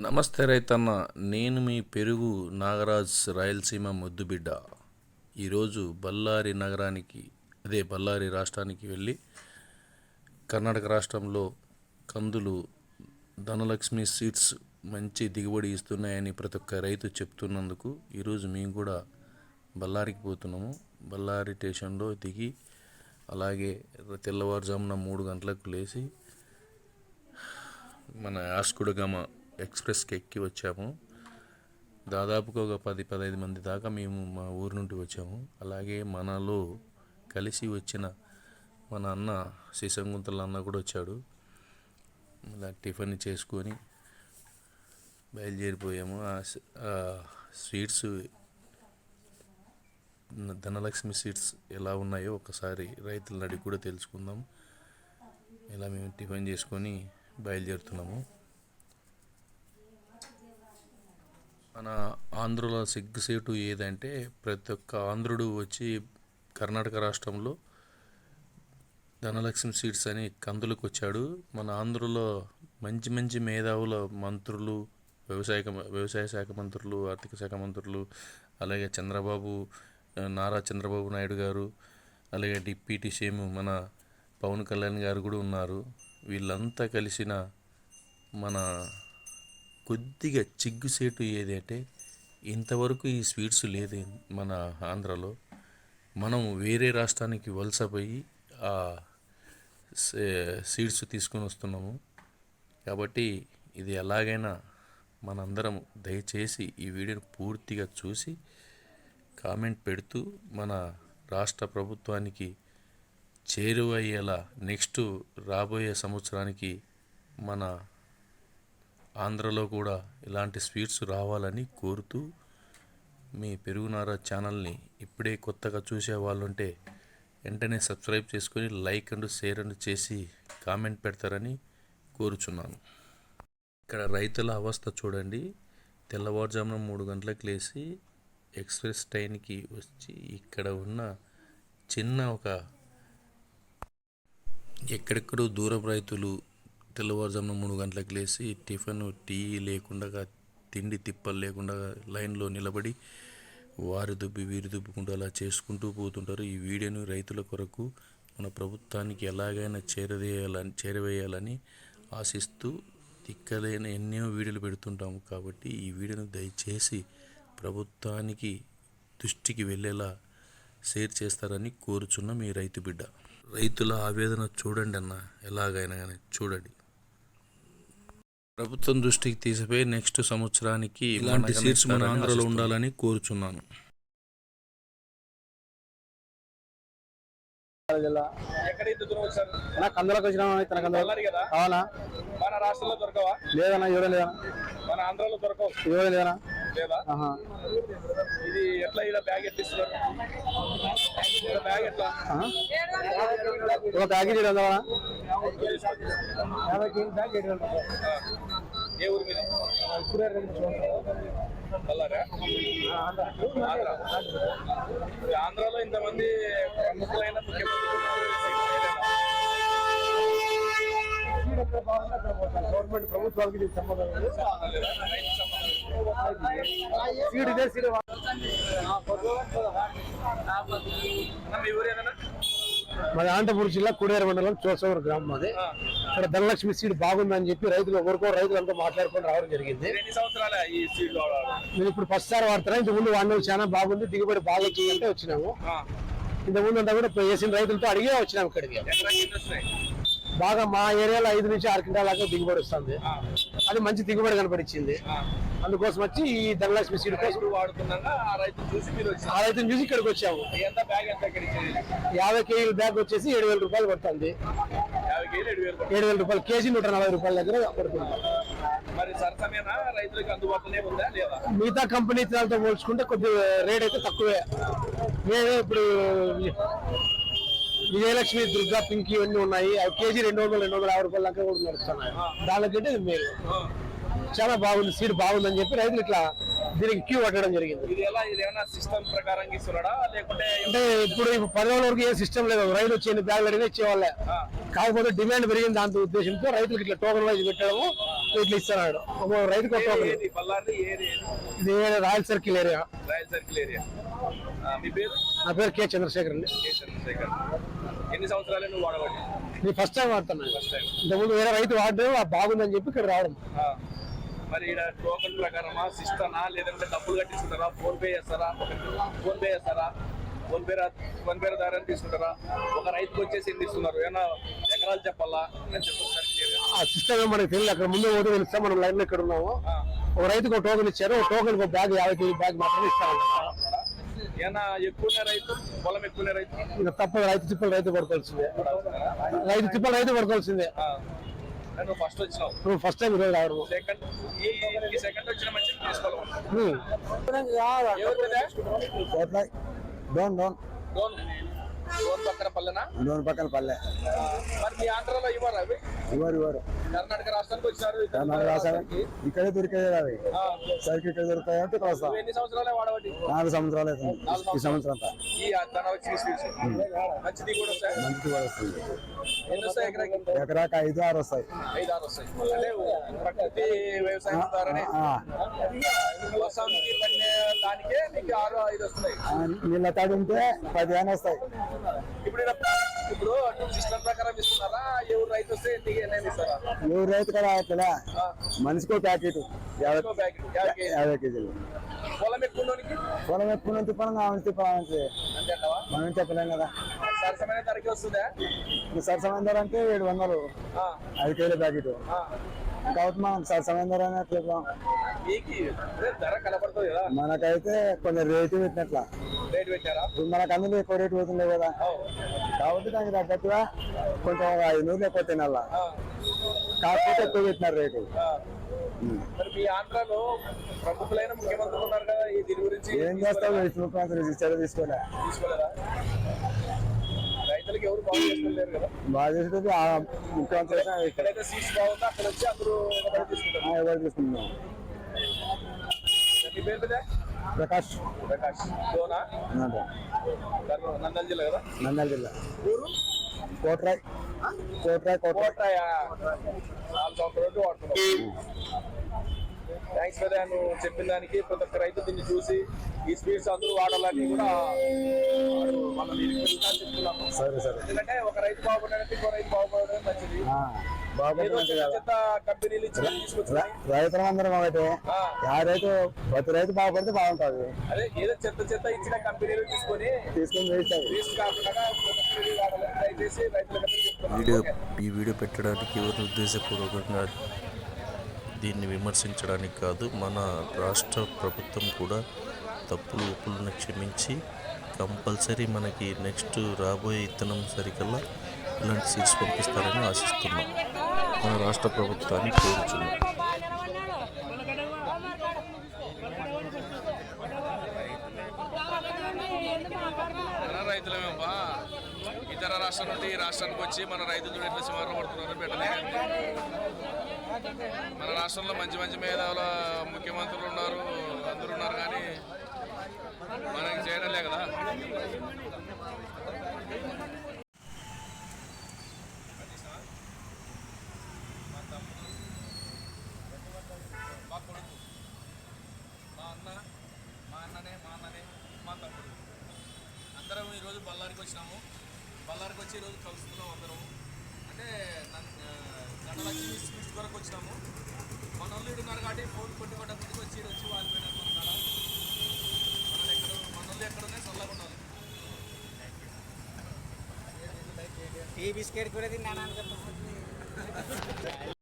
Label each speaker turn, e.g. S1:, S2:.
S1: నమస్తే రైతన్న, నేను మీ పెరుగు నాగరాజ్ రాయలసీమ ముద్దుబిడ్డ. ఈరోజు బళ్ళారి రాష్ట్రానికి వెళ్ళి కర్ణాటక రాష్ట్రంలో కందులు ధనలక్ష్మి సీడ్స్ మంచి దిగుబడి ఇస్తున్నాయని ప్రతి ఒక్క రైతు చెప్తున్నందుకు ఈరోజు మేము కూడా బళ్ళారికి పోతున్నాము. బళ్ళారి స్టేషన్లో దిగి అలాగే తెల్లవారుజామున 3 గంటలకు లేచి మన యాస్కుడగమ ఎక్స్ప్రెస్కి ఎక్కి వచ్చాము. దాదాపుగా ఒక 10-15 మంది దాకా మేము మా ఊరు నుండి వచ్చాము. అలాగే మనలో కలిసి వచ్చిన మన అన్న శిశంగుంతల అన్న కూడా వచ్చాడు. ఇలా టిఫిన్ చేసుకొని బయలుదేరిపోయాము. ఆ సీడ్స్ ధనలక్ష్మి సీడ్స్ ఎలా ఉన్నాయో ఒకసారి రైతులను అడిగి కూడా తెలుసుకుందాం. ఇలా మేము టిఫిన్ చేసుకొని బయలుదేరుతున్నాము. మన ఆంధ్రలో సిగ్గుసేటు ఏదంటే ప్రతి ఒక్క ఆంధ్రుడు వచ్చి కర్ణాటక రాష్ట్రంలో ధనలక్ష్మి సీడ్స్ అని కందులకు వచ్చాడు. మన ఆంధ్రలో మంచి మంచి మేధావుల మంత్రులు, వ్యవసాయ శాఖ మంత్రులు, ఆర్థిక శాఖ మంత్రులు, అలాగే నారా చంద్రబాబు నాయుడు గారు, అలాగే డిప్యూటీ సీఎం మన పవన్ కళ్యాణ్ గారు కూడా ఉన్నారు. వీళ్ళంతా కలిసిన మన కొద్దిగా చిగ్గుసేటు ఏదంటే ఇంతవరకు ఈ స్వీట్స్ లేదు మన ఆంధ్రాలో. మనం వేరే రాష్ట్రానికి వలసపోయి ఆ సీడ్స్ తీసుకొని వస్తున్నాము. కాబట్టి ఇది ఎలాగైనా మనందరం దయచేసి ఈ వీడియోని పూర్తిగా చూసి కామెంట్ పెడుతూ మన రాష్ట్ర ప్రభుత్వానికి చేరువయ్యేలా నెక్స్ట్ రాబోయే సంవత్సరానికి మన ఆంధ్రలో కూడా ఇలాంటి స్వీట్స్ రావాలని కోరుతూ మీ పెరుగునారా ఛానల్ని ఇప్పుడే కొత్తగా చూసే వాళ్ళు ఉంటే వెంటనే సబ్స్క్రైబ్ చేసుకొని లైక్ అండ్ షేర్ అండ్ చేసి కామెంట్ పెడతారని కోరుచున్నాను. ఇక్కడ రైతుల అవస్థ చూడండి. తెల్లవారుజామున 3 గంటలకు లేచి ఎక్స్ప్రెస్ ట్రైన్కి వచ్చి ఇక్కడ ఉన్న చిన్న ఎక్కడెక్కడో దూరం రైతులు తెల్లవారుజామున 3 గంటలకు లేచి టీ లేకుండా, తిండి తిప్పలు లేకుండా లైన్లో నిలబడి వారి దుబ్బి వీరి దుబ్బుకుంటూ అలా చేసుకుంటూ పోతుంటారు. ఈ వీడియోను రైతుల కొరకు మన ప్రభుత్వానికి ఎలాగైనా చేరవేయాలని ఆశిస్తూ తిక్కలైన ఎన్నో వీడియోలు పెడుతుంటాము. కాబట్టి ఈ వీడియోను దయచేసి ప్రభుత్వానికి దృష్టికి వెళ్ళేలా షేర్ చేస్తారని కోరుచున్న మీ రైతు బిడ్డ. రైతుల ఆవేదన చూడండి అన్న, ఎలాగైనా కానీ చూడండి. ప్రభుత్వం దృష్టికి తీసిపోయి నెక్స్ట్ సంవత్సరానికి ఇలాంటి సీట్స్ మన ఆంధ్రలో ఉండాలని కోరుచున్నాను.
S2: కందులకు వచ్చినా
S3: మన రాష్ట్రంలో దొరకవా?
S2: లేదన్నా, ఎవరో లేదా.
S3: మన ఆంధ్రాలో దొరకవు?
S2: ఎవరో లేదా.
S3: ఇది ఎట్లా ఇలా బ్యాగ్ ఎట్టిస్తున్నారు? బ్యాగ్ ఎట్లా?
S2: ఒక ప్యాకెట్ 700.
S3: ఏ ఊరు మీద? ఆంధ్రాలో ఇంతమంది ప్రముఖులైన
S2: గవర్నమెంట్ ప్రభుత్వానికి సంబంధం లేదు. మాది అనంతపురం జిల్లా కుడేరు మండలం చోసూరు గ్రామం. అది ఇక్కడ ధనలక్ష్మి సీడ్ బాగుందని చెప్పి రైతులంతా మాట్లాడుకొని రావడం జరిగింది. నేను ఇప్పుడు ఫస్ట్ సార్ వాడుతున్నా. ఇంత ముందు వాడిన చాలా బాగుంది, దిగుబడి బాగా వచ్చిందంటే వచ్చినాము. ఇంత ముందు అంతా కూడా వేసిన రైతులతో అడిగే వచ్చినాము ఇక్కడికి. బాగా మా ఏరియాలో 5 నుంచి 6 క్వింటాల దాకా దిగుబడి వస్తుంది. అది మంచి దిగుబడి కనపడిచ్చింది. అందుకోసం వచ్చి ఈ ధనలక్ష్మి సీడ్ కోసం
S3: వాడుతున్నాగా ఆ
S2: రైతుని చూసి ఇక్కడికి వచ్చాము. 50 కేజీల బ్యాగ్ వచ్చేసి 7,000 రూపాయలు పడుతుంది. 7,000 రూపాయలు కేజీ, 140 రూపాయల దగ్గర పడుతుంది. మిగతా కంపెనీ తో పోల్చుకుంటే కొద్దిగా రేట్ అయితే తక్కువే. నేను ఇప్పుడు విజయలక్ష్మి, దుర్గా, పింక్ ఇవన్నీ ఉన్నాయి. అవి కేజీ 200-250 రూపాయల దాకా కూడా నడుస్తున్నాయి. దానికంటే ఇది మేలు, చాలా బాగుంది. సీడ్ బాగుందని చెప్పి రైతులు ఇట్లా దీనికి క్యూ పట్టడం జరిగింది. అంటే ఇప్పుడు 10 రోజుల వరకు ఏ సిస్టమ్ లేదు. రైలు వచ్చి ఎన్ని బ్యాగులు అడిగినా ఇచ్చేవాళ్ళే. కాకపోతే డిమాండ్ పెరిగింది. దాంతో ఉద్దేశంతో రైతులకు ఇట్లా టోకన్ వైజ్ పెట్టడము ఇట్లా ఇస్తున్నాడు ఒక రైతుకు ఒక టోకెన్.
S3: ఏది బళ్ళారి ఏది
S2: ఇది royal circle area.
S3: Royal circle area. మీ పేరు?
S2: నా పేరు కె చంద్రశేఖర్ అండి.
S3: కే చంద్రశేఖర్. ఎన్ని సంవత్సరాలు నువ్వు వాడబట్టి?
S2: నేను ఫస్ట్ టైం వాడుతున్నాను.
S3: First time.
S2: ఇంతకుముందు వేరే రైతు వాడడం బాగుందని చెప్పి ఇక్కడ రావడం.
S3: మరి ఇక్కడ టోకెన్ ప్రకారమా సిస్టమా లేదంటే డబ్బులు కట్టించుకుంటారా? ఫోన్ పే చేస్తారా? ఫోన్ పే ద్వారా తీసుకుంటారా? ఒక రైతుకు వచ్చేసి ఎన్ని ఇస్తున్నారు? ఏమన్నా ఎకరాలు చెప్పాలా అని చెప్పి
S2: ఆ సిస్టమ్ మనకి తెలియదు. అక్కడ ముందు పోతే తెలుస్తాం. మనం లైన్ లో ఇక్కడ ఉన్నాము. ఒక రైతుకు ఒక టోకెన్ ఇచ్చారు. ఒక టోకెన్ ఒక బ్యాగ్ 50 kg బ్యాగ్ మాత్రమే ఇస్తామంటారు.
S3: ఏమన్నా ఎక్కువనే రైతు పొలం ఎక్కువనే రైతు
S2: ఇంకా తప్పదు. రైతు తిప్పలు రైతు పడుకోవాల్సిందే. రైతు పడుకోవాల్సిందే.
S3: నువ్వు ఫస్ట్ వచ్చినావు.
S2: నువ్వు ఫస్ట్ టైం ఈరోజు రావడం.
S3: సెకండ్ ఈ సెకండ్ వచ్చిన మంచి తీసుకోవాలి. డోన్ పక్కన పల్లెనా?
S4: డోన్ పక్కన పల్లె.
S3: మరి మీ ఆంధ్రలో ఇవ్వరు అవి?
S4: ఇవ్వరు.
S3: కర్ణాటక రాష్ట్రానికి వచ్చినారు.
S4: ఇక్కడే దొరికాయి అవి. సరికి ఇక్కడ దొరుకుతాయి అంటే వస్తాం.
S3: ఎన్ని సంవత్సరాలే వాడబట్టి?
S4: 4 సంవత్సరాలు అవుతుంది ఈ సంవత్సరం అంతా.
S3: ఈ తన వచ్చి మంచిది కూడా వస్తాయి.
S4: మంచిది కూడా వస్తుంది.
S3: ఎన్ని వస్తాయి ఎకరాకి?
S4: ఎకరాకి 5-6 వస్తాయి.
S3: 5-6 వస్తాయి. అంటే ప్రకృతి వ్యవసాయం ద్వారానే వర్షానికి పడిన దానికే మీకు 6-5 వస్తున్నాయి.
S4: నీళ్ళ తాడు ఉంటే 10 వస్తాయి.
S3: ఇప్పుడు సిస్టమ్ ప్రకారం ఇస్తున్నారా? ఎవరు రైతు వస్తే ఎన్ని ఇస్తారా?
S4: ఎవరు రైతు కదా అట్లా మనిషికో ప్యాకెట్ 50 కేజీలు.
S3: పొలం ఎక్కువ
S4: తిప్పడం తిప్పాలంటే మనం చెప్పలేం కదా.
S3: సరసమైన ధరకి వస్తుందా?
S4: సరసమైన ధర అంటే 700 5 కేజీల ప్యాకెట్. కాబట్టి మనం సరసమైన ధర
S3: ధర కనపడుతుంది కదా.
S4: మనకైతే కొంచెం రేటు పెట్టినట్లా.
S3: రేటు పెట్టారా?
S4: ఇప్పుడు మనకు అందులో ఎక్కువ రేటు పోతుండే కదా. కాబట్టి దానికి తగ్గట్టుగా కొంచెం 500 ఎక్కువ తినాలా. కాకపోతే ఎక్కువ పెట్టినారు రేటు.
S3: మరి మీ ఆంధ్రాలో ప్రముఖులైన ముఖ్యమంత్రులు ఉన్నారు కదా, దీని గురించి
S4: ఏం చేస్తావు? ముఖ్యమంత్రి చర్య
S3: తీసుకోలేదా? రైతులకు ఎవరు బాగా చేస్తలేరు కదా.
S4: బాగా చేసేది ముఖ్యమంత్రి.
S3: ఎక్కడైతే సీట్స్ బాగుందో అక్కడ వచ్చి అందరూ తీసుకుంటారు.
S4: ఎవరు తీసుకుంటున్నాం?
S3: మీ పేరు కదా?
S4: ప్రకాష్.
S3: డోనా? నంద్యాల జిల్లా కదా.
S4: నంద్యాల జిల్లా.
S3: ఊరు?
S4: కోట్రాయ్.
S3: 4 సంవత్సరాలు వాడుతున్నావు. థ్యాంక్స్ కదా నువ్వు చెప్పిన దానికి. ప్రతి ఒక్క రైతు దీన్ని చూసి ఈ స్పీడ్స్ అందరూ వాడాలని కూడా మనం చెప్తున్నాము. ఎందుకంటే ఒక రైతు బాగుపడడానికి ఇంకో రైతు బాగుపడడం మంచిది. చెత్త కంపెనీలు ఇచ్చి
S4: రైతులందరం ఒకటి. ప్రతి రైతు బాగుపడితే బాగుంటుంది.
S3: అదే ఏదో చెత్త ఇచ్చిన కంపెనీలు తీసుకొని వేస్ట్ కాకుండా దయచేసి
S1: ఈ వీడియో పెట్టడానికి ఎవరు ఉద్దేశపూర్వకంగా దీన్ని విమర్శించడానికి కాదు. మన రాష్ట్ర ప్రభుత్వం కూడా తప్పులు ఒప్పులను క్షమించి కంపల్సరీ మనకి నెక్స్ట్ రాబోయే ఇత్తనం సరికల్లా ఇలాంటి సీడ్స్ పంపిస్తారని ఆశిస్తున్నాం. మన రాష్ట్ర ప్రభుత్వాన్ని కోరుచున్నాం.
S3: రైతులమేమా ఇతర రాష్ట్రం నుండి ఈ రాష్ట్రానికి వచ్చి మన రైతులు ఎట్లా శివారు పడుతున్నారు పెట్టలే. మన రాష్ట్రంలో మంచి మేధావుల ముఖ్యమంత్రులు ఉన్నారు, అందరూ ఉన్నారు, కానీ మనకి చేయడంలే కదా. మా కొడుకు, మా అన్ననే మా తమ్ముడు అందరం ఈరోజు బళ్ళారికి వచ్చినాము. బళ్ళారికి వచ్చి ఈరోజు కలుస్తున్నాం అందరం. అంటే ధనలక్ష్మి స్వీట్స్ వరకు వచ్చినాము. మన వాళ్ళు ఉన్నారు కాబట్టి ఫోన్ కొట్టడానికి వచ్చి వాళ్ళు పోయినట్టున్నారా. మన వాళ్ళు ఎక్కడున్నాయి చల్లగా ఉండాలి.
S5: టీ బిస్కెట్ కూడా తిన్నాను.